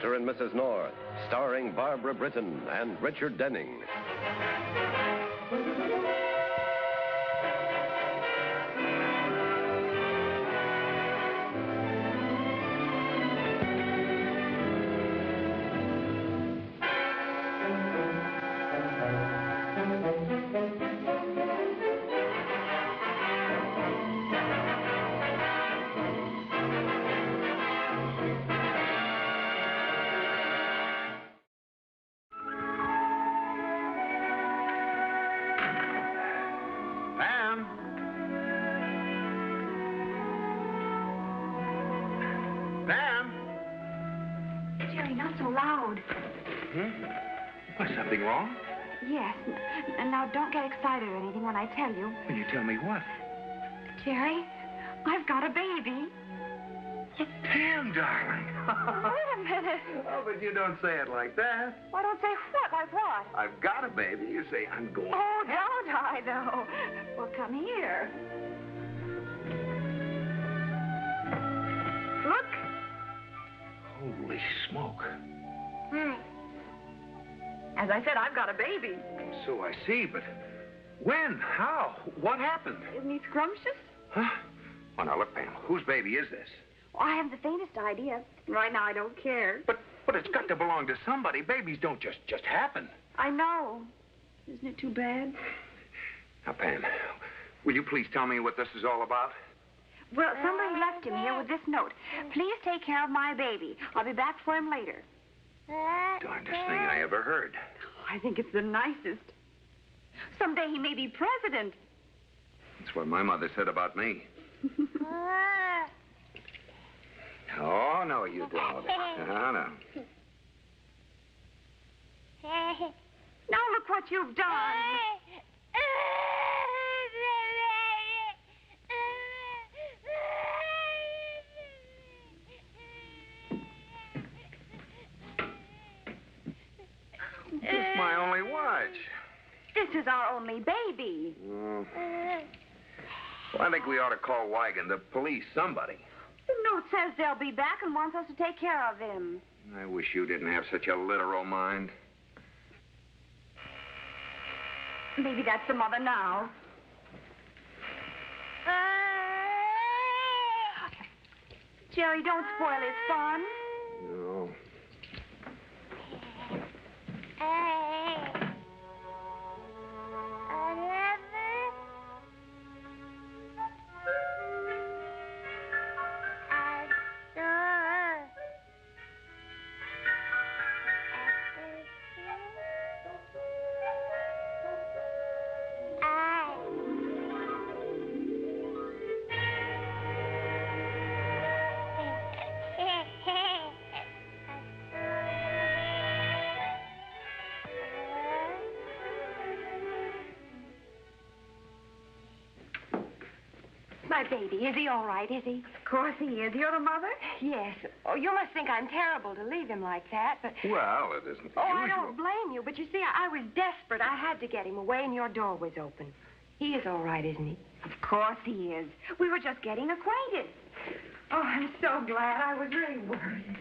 Mr. and Mrs. North, starring Barbara Britton and Richard Denning. Was something wrong? Yes. And now don't get excited or anything when I tell you. Will you tell me what? Jerry, I've got a baby. Pam, darling. Wait a minute. Oh, but you don't say it like that. Well, don't say what? Like what? I've got a baby. You say I'm going. Oh, don't I, though? Well, come here. Look. Holy smoke. As I said, I've got a baby. So I see, but when? How? What happened? Isn't he scrumptious? Huh? Oh, now look, Pam, whose baby is this? Well, I haven't the faintest idea. Right now, I don't care. But it's got to belong to somebody. Babies don't just happen. I know. Isn't it too bad? Now, Pam, will you please tell me what this is all about? Well, somebody left him here with this note. Please take care of my baby. I'll be back for him later. Darndest thing I ever heard. I think it's the nicest. Someday he may be president. That's what my mother said about me. Oh, no, you don't. No, no. Now look what you've done. It's my only watch. This is our only baby. Well, I think we ought to call Wigan, the police, somebody. The note says they'll be back and wants us to take care of him. I wish you didn't have such a literal mind. Maybe that's the mother now. Jerry, don't spoil his fun. No. My baby, is he all right, is he? Of course he is. You're the mother? Yes. Oh, you must think I'm terrible to leave him like that, but... Well, it isn't Oh, usual. I don't blame you, but you see, I was desperate. I had to get him away, and your door was open. He is all right, isn't he? Of course he is. We were just getting acquainted. Oh, I'm so glad. I was really worried.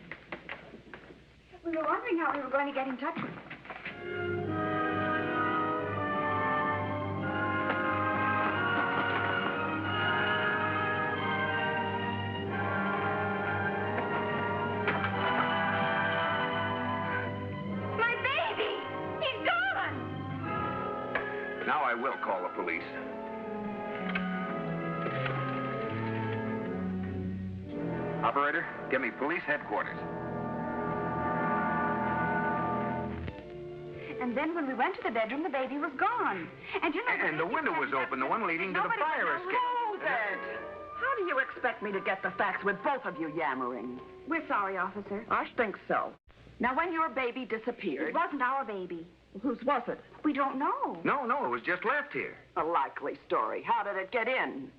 We were wondering how we were going to get in touch with him. Now I will call the police. Operator, give me police headquarters. And then when we went to the bedroom, the baby was gone. And you know... And the window was open, the one leading to the fire escape. Hold it! How do you expect me to get the facts with both of you yammering? We're sorry, officer. I think so. Now, when your baby disappeared... It wasn't our baby. Whose was it? We don't know. No, it was just left here. A likely story. How did it get in?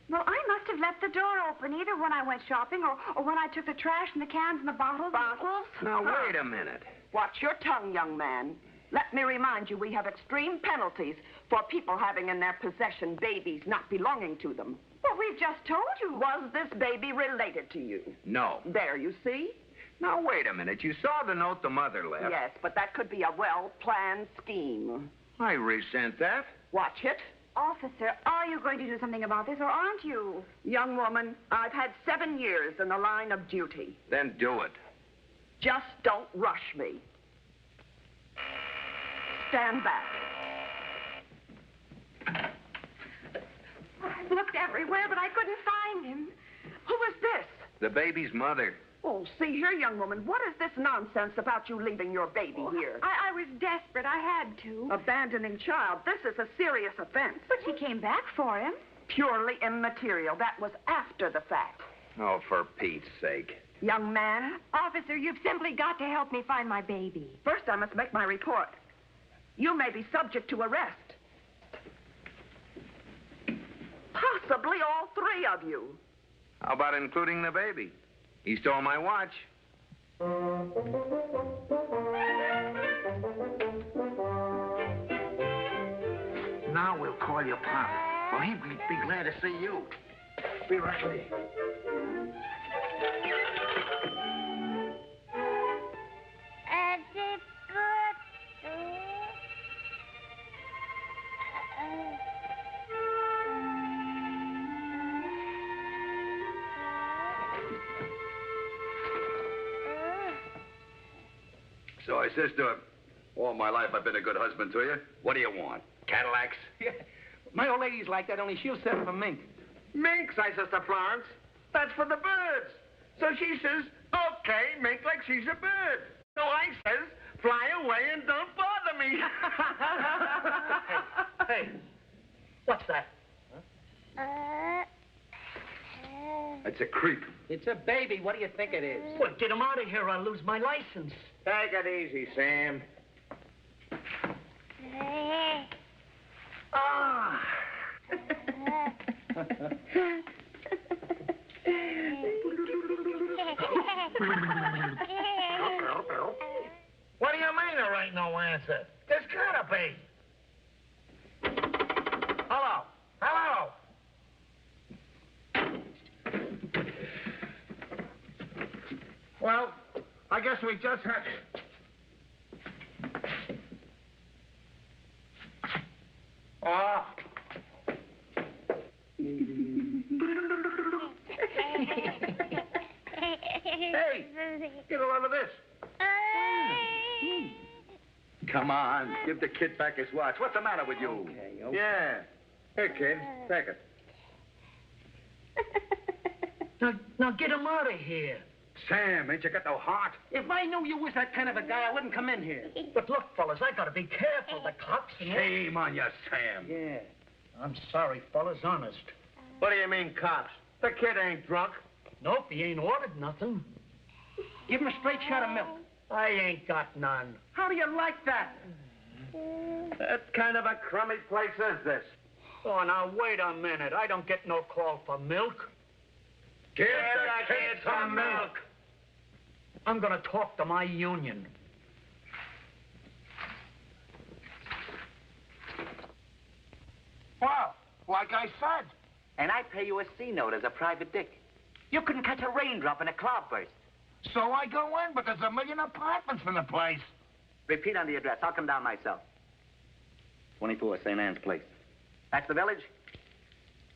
Well, I must have left the door open either when I went shopping or when I took the trash and the cans and the bottles. Bottles? Now, wait a minute. Watch your tongue, young man. Let me remind you, we have extreme penalties for people having in their possession babies not belonging to them. Well, we've just told you. Was this baby related to you? No. There, you see? Now, wait a minute. You saw the note the mother left. Yes, but that could be a well-planned scheme. I resent that. Watch it. Officer, are you going to do something about this, or aren't you? Young woman, I've had 7 years in the line of duty. Then do it. Just don't rush me. Stand back. I've looked everywhere, but I couldn't find him. Who is this? The baby's mother. Oh, see here, young woman, what is this nonsense about you leaving your baby here? I was desperate. I had to. Abandoning child. This is a serious offense. But she came back for him. Purely immaterial. That was after the fact. Oh, for Pete's sake. Young man, Officer, you've simply got to help me find my baby. first I must make my report. You may be subject to arrest. Possibly all 3 of you. How about including the baby? He stole my watch. Now we'll call your pop. Well, he'd be glad to see you. Be right with you. So I says to him, all my life I've been a good husband to you. What do you want? Cadillacs? Yeah. My old lady's like that, only she'll settle for mink. Mink, I says to Florence. That's for the birds. So she says, okay, mink like she's a bird. So I says, fly away and don't bother me. Hey, what's that? That's a creep. It's a baby. What do you think it is? Well, get him out of here. I'll lose my license. Take it easy, Sam. Ah. What do you mean there ain't no answer? There's gotta be. Hello? Hello? Well, I guess we just had... Oh. Hey, get a load of this. Come on, give the kid back his watch. What's the matter with you? Okay. Yeah. Here, kid, take it. Now get him out of here. Sam, ain't you got no heart? If I knew you was that kind of a guy, I wouldn't come in here. But look, fellas, I gotta be careful. The cops and... Shame on you, Sam. Yeah. I'm sorry, fellas, honest. What do you mean, cops? The kid ain't drunk. Nope, he ain't ordered nothing. Give him a straight shot of milk. I ain't got none. How do you like that? What kind of a crummy place is this? Oh, now, wait a minute. I don't get no call for milk. Give the kid some milk. I'm gonna talk to my union. Well, like I said. And I pay you a C note as a private dick. You couldn't catch a raindrop in a cloudburst. So I go in, but there's a million apartments in the place. Repeat on the address. I'll come down myself. 24 St. Anne's Place. That's the village?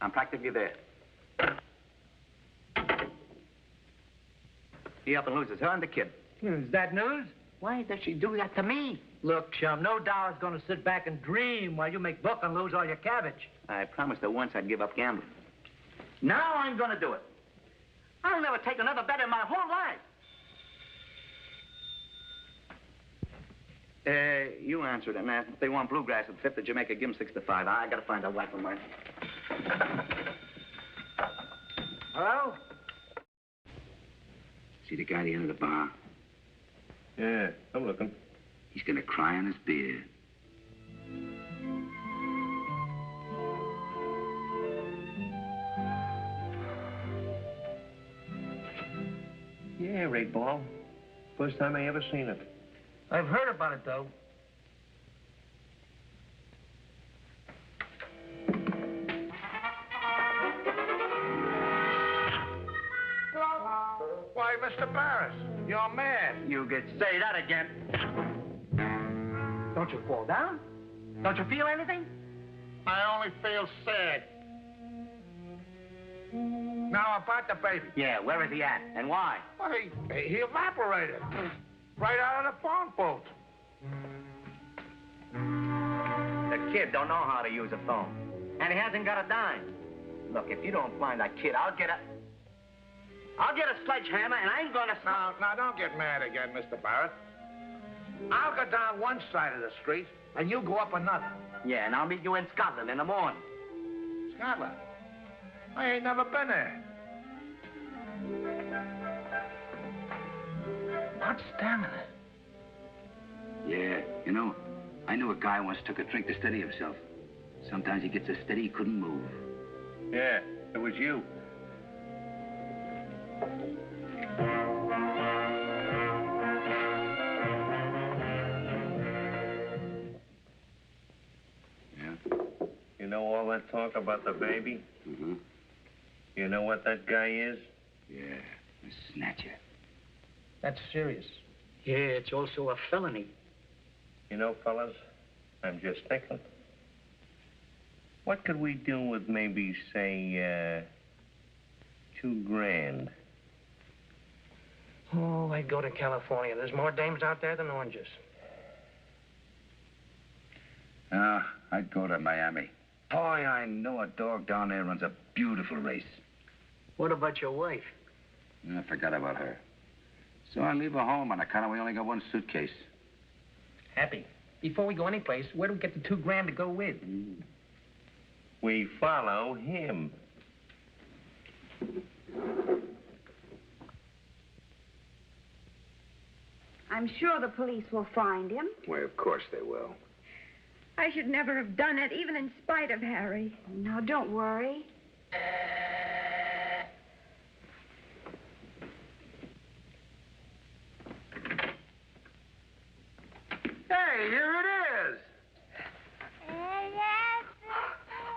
I'm practically there. He up and loses her and the kid. Is that news? Why does she do that to me? Look, chum, no dollar's gonna sit back and dream while you make book and lose all your cabbage. I promised her once I'd give up gambling. Now I'm gonna do it. I'll never take another bet in my whole life. You answered it, man. If they want bluegrass at 5th of Jamaica, give them 6 to 5. I gotta find a wife of mine. Hello? See the guy at the end of the bar? Yeah, I'm looking. He's gonna cry on his beer. Yeah, 8 Ball. First time I ever seen it. I've heard about it, though. Why, Mr. Barris, you you're mad. You could say that again. Don't you fall down? Don't you feel anything? I only feel sad. Now about the baby. Yeah, where is he at? And why? Well, he evaporated. Right out of the phone booth. The kid don't know how to use a phone. And he hasn't got a dime. Look, if you don't find that kid, I'll get a sledgehammer, and I ain't gonna... Now, don't get mad again, Mr. Barrett. I'll go down one side of the street, and you go up another. Yeah, and I'll meet you in Scotland in the morning. Scotland? I ain't never been there. What's damn it? Yeah, you know, I knew a guy once took a drink to steady himself. Sometimes he gets so steady he couldn't move. Yeah, it was you. You know all that talk about the baby? Mm-hmm. You know what that guy is? Yeah, a snatcher. That's serious. Yeah, it's also a felony. You know, fellas, I'm just thinking. What could we do with maybe, say, $2,000? Oh, I'd go to California. There's more dames out there than oranges. I'd go to Miami. Boy, I know a dog down there runs a beautiful race. What about your wife? I forgot about her. So I leave her home on account of we only got one suitcase. Happy. Before we go anyplace, where do we get the $2,000 to go with? We follow him. I'm sure the police will find him. Why, of course they will. I should never have done it, even in spite of Harry. Now, don't worry. Hey, here it is.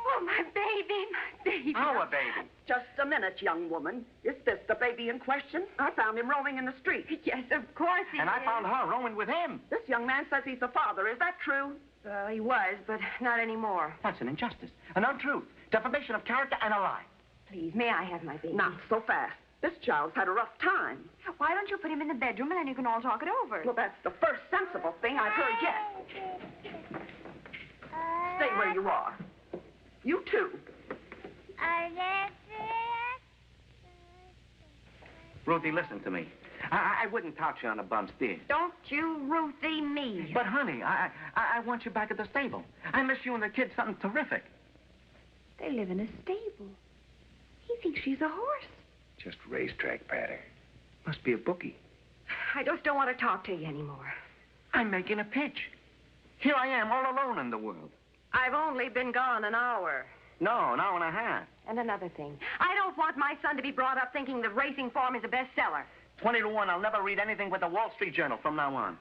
Oh, my baby, my baby. Our baby. Just a minute, young woman. Is this the baby in question? I found him roaming in the street. Yes, of course he And I is. found her roaming with him. This young man says he's the father. Is that true? Well, he was, but not anymore. That's an injustice, an untruth, defamation of character, and a lie. Please, may I have my baby? Not so fast. This child's had a rough time. Why don't you put him in the bedroom and then you can all talk it over? Well, that's the first sensible thing I've heard yet. Stay where you are. You too. Ruthie, listen to me. I wouldn't touch you on a bum steer. Don't you Ruthie me. But, honey, I want you back at the stable. I miss you and the kids something terrific. They live in a stable. He thinks she's a horse. Just racetrack patter. Must be a bookie. I just don't want to talk to you anymore. I'm making a pitch. Here I am, all alone in the world. I've only been gone an hour. No, an hour and a half. And another thing, I don't want my son to be brought up thinking the racing form is a bestseller. 20 to 1, I'll never read anything but the Wall Street Journal from now on.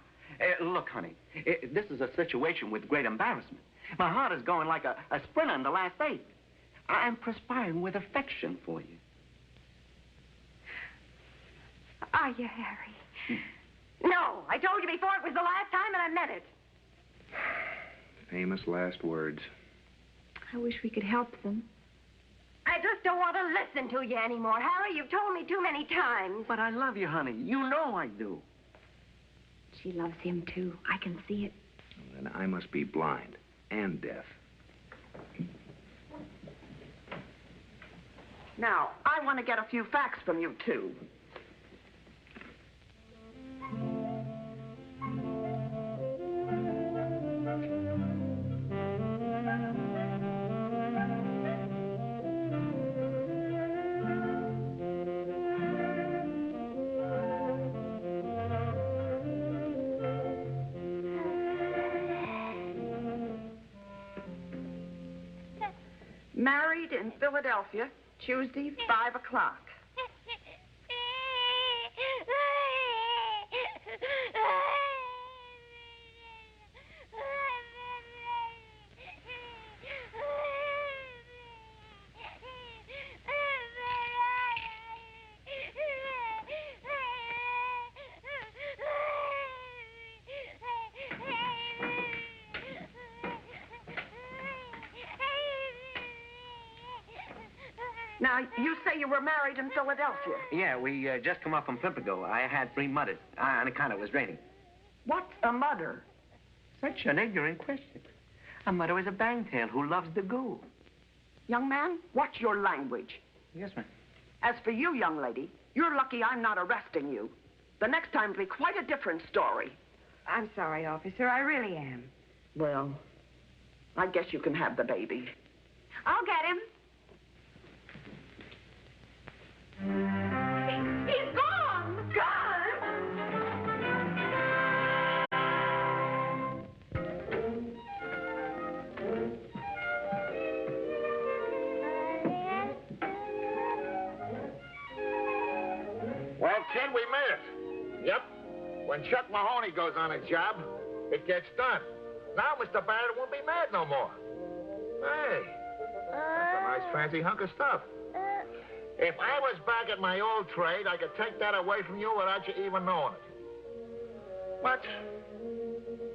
Look, honey, this is a situation with great embarrassment. My heart is going like a sprinter in the last 8. I'm perspiring with affection for you. Are you, Harry? No, I told you before it was the last time, and I meant it. Famous last words. I wish we could help them. I just don't want to listen to you anymore, Harry. You've told me too many times. But I love you, honey. You know I do. She loves him, too. I can see it. Then I must be blind and deaf. Now, I want to get a few facts from you two. Married in Philadelphia, Tuesday, 5 o'clock. Now, you say you were married in Philadelphia. Yeah, we just come up from Pimlico. I had 3 mudders on account it was raining. What's a mudder? Such an ignorant question. A mudder is a bangtail who loves the goo. Young man, watch your language. Yes, ma'am. As for you, young lady, you're lucky I'm not arresting you. The next time will be quite a different story. I'm sorry, officer. I really am. Well, I guess you can have the baby. I'll get him. He's gone! Well, kid, we made it. Yep. When Chuck Mahoney goes on a job, it gets done. Now Mr. Barrett won't be mad no more. Hey, that's a nice fancy hunk of stuff. If I was back at my old trade, I could take that away from you without you even knowing it. But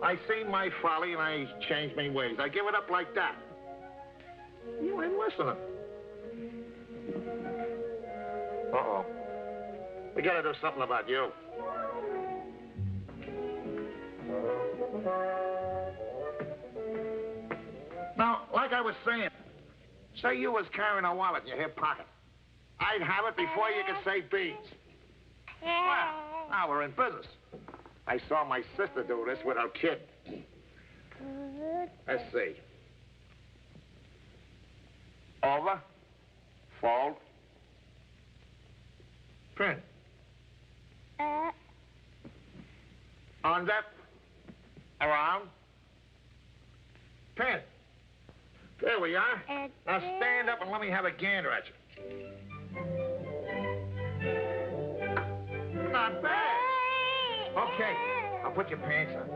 I seen my folly and I changed my ways. I give it up like that. You ain't listening. Uh-oh. We gotta do something about you. Now, like I was saying, say you was carrying a wallet in your hip pocket. I'd have it before you could say beans. Well, now we're in business. I saw my sister do this with her kid. Let's see. Over. Fold. Print. Under. Around. Pin. There we are. Now stand up and let me have a gander at you. Not bad. Okay, I'll put your pants on.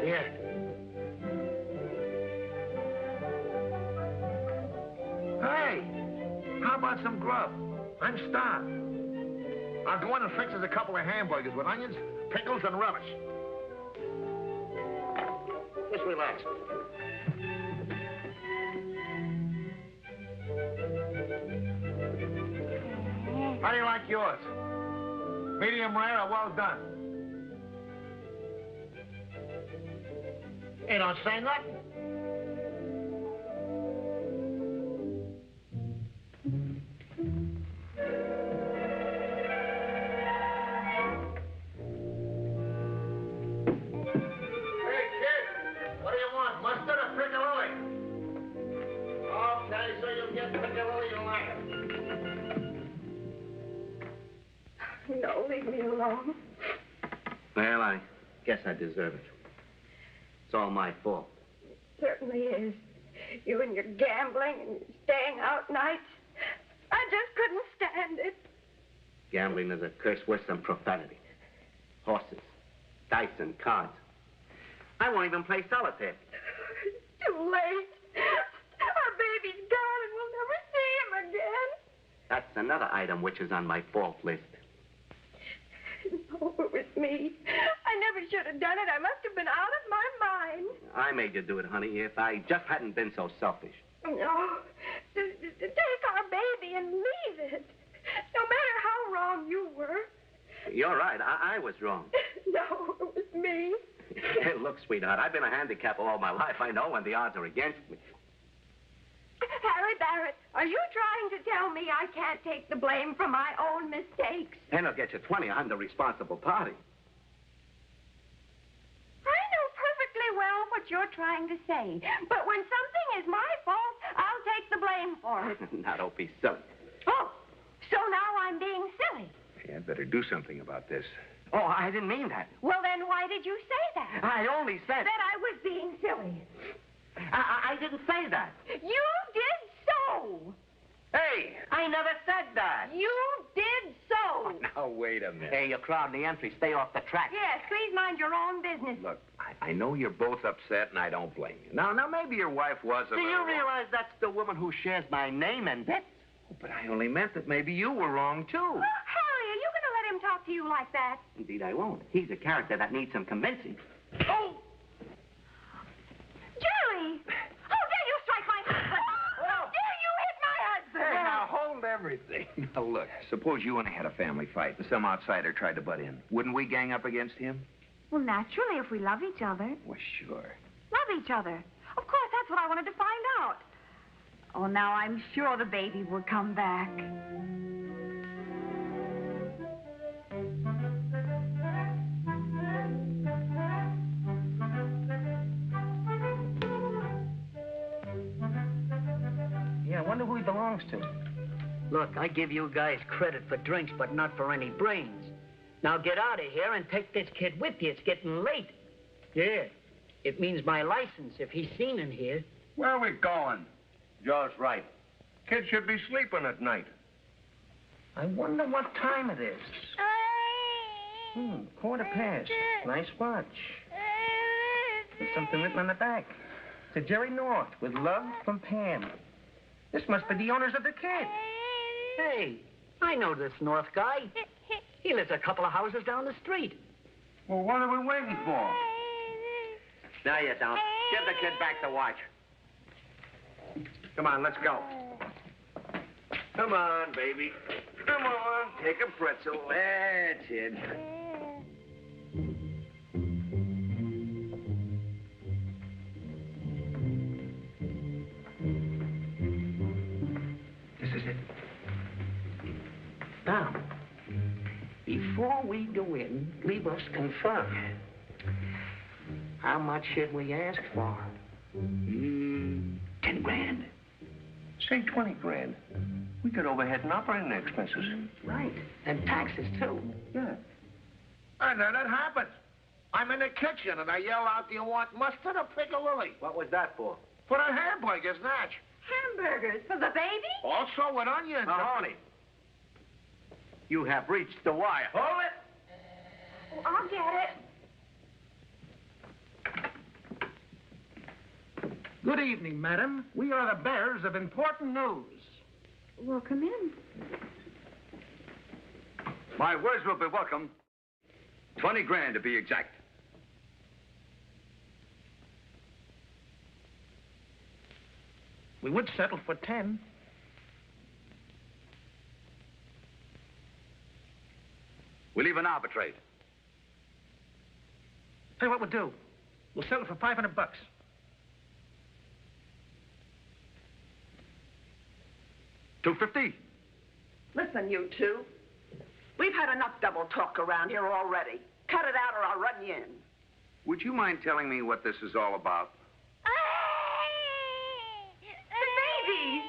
Here. Hey, how about some grub? I'm starved. I'll go in and fix us a couple of hamburgers with onions, pickles, and relish. Just relax. How do you like yours? Medium rare or well done? You don't say nothing. No, leave me alone. Well, I guess I deserve it. It's all my fault. It certainly is. You and your gambling and your staying out nights. I just couldn't stand it. Gambling is a curse worse than profanity. Horses, dice, and cards. I won't even play solitaire. Too late. Our baby's gone and we'll never see him again. That's another item which is on my fault list. No, it was me. I never should have done it. I must have been out of my mind. I made you do it, honey, if I just hadn't been so selfish. No. Take our baby and leave it. No matter how wrong you were. You're right. I was wrong. No, it was me. Hey, look, sweetheart, I've been a handicap all my life. I know when the odds are against me. Harry Barrett, are you trying to tell me I can't take the blame for my own mistakes? And I'll get you 20. I'm the responsible party. I know perfectly well what you're trying to say. But when something is my fault, I'll take the blame for it. Now, don't be silly. Oh, so now I'm being silly. Yeah, I'd better do something about this. Oh, I didn't mean that. Well, then why did you say that? I only said... That I was being silly. I didn't say that. You did so. Hey, I never said that. You did so. Oh, now, wait a minute. Hey, you're crowding the entry. Stay off the track. Yes, please mind your own business. Look, I know you're both upset, and I don't blame you. Now, maybe your wife was a Do you little... realize that's the woman who shares my name and bets? Oh, but I only meant that maybe you were wrong, too. Well, Harry, are you going to let him talk to you like that. Indeed, I won't. He's a character that needs some convincing. Oh! Jerry! How dare you strike my husband? How dare you hit my husband? Hey, now hold everything. Now look, suppose you and I had a family fight and some outsider tried to butt in. Wouldn't we gang up against him? Well, naturally, if we love each other. Well, sure. Love each other. Of course, that's what I wanted to find out. Oh, now I'm sure the baby will come back. Yeah, I wonder who he belongs to. Look, I give you guys credit for drinks, but not for any brains. Now get out of here and take this kid with you. It's getting late. Yeah, it means my license if he's seen in here. Where are we going? Joe's right. Kids should be sleeping at night. I wonder what time it is. 1:15. Nice watch. There's something written on the back. To Jerry North, with love from Pam. This must be the owners of the kid. Hey, I know this North guy. He lives a couple of houses down the street. Well, what are we waiting for? No, you don't. Give the kid back the watch. Come on, let's go. Come on, baby. Come on, take a pretzel. That's it. This is it. Now, before we go in, we must confirm. How much should we ask for? 10 grand. Say 20 grand. We could overhead and operating expenses. Right. And taxes, too. Yeah. I know that happens. I'm in the kitchen and I yell out, do you want mustard or piccalilli? What was that for? For the hamburgers, Natch. Hamburgers for the baby? Also with onions. Mahoney, you have reached the wire. Hold it. Oh, I'll get it. Good evening, madam. We are the bearers of important news. Well, come in. My words will be welcome. 20 grand to be exact. We would settle for 10. We'll even arbitrate. Tell you what we'll do. We'll settle for $500. $250. Listen, you two. We've had enough double talk around here already. Cut it out or I'll run you in. Would you mind telling me what this is all about? The baby!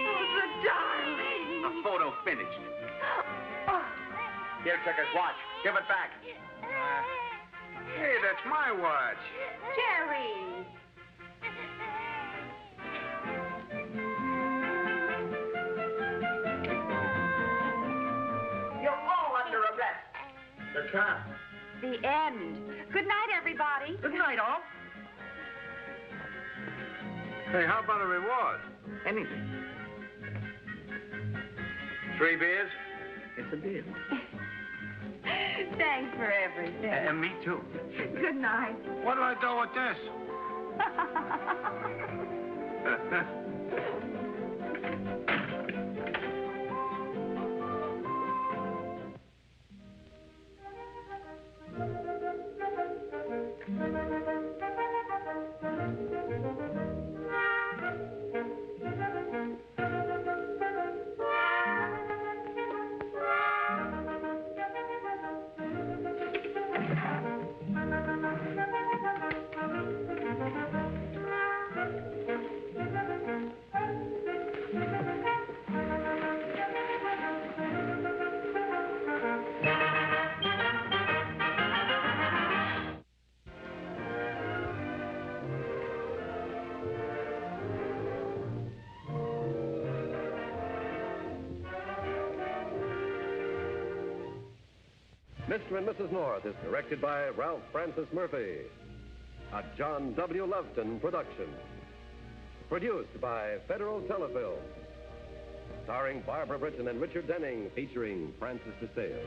Oh, the darling! A photo finished. Here, check his watch. Give it back. Hey, that's my watch. Jerry! You're all under arrest. The cop. The end. Good night, everybody. Good night, all. Hey, how about a reward? Anything. 3 beers? It's a deal. Thanks for everything. And me, too. Good night. What do I do with this? Mr. and Mrs. North is directed by Ralph Francis Murphy. A John W. Loveton production. Produced by Federal Telefilm. starring Barbara Britton and Richard Denning, featuring Francis DeSale.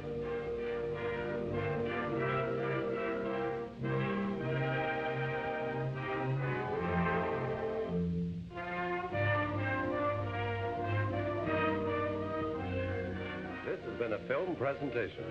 This has been a film presentation.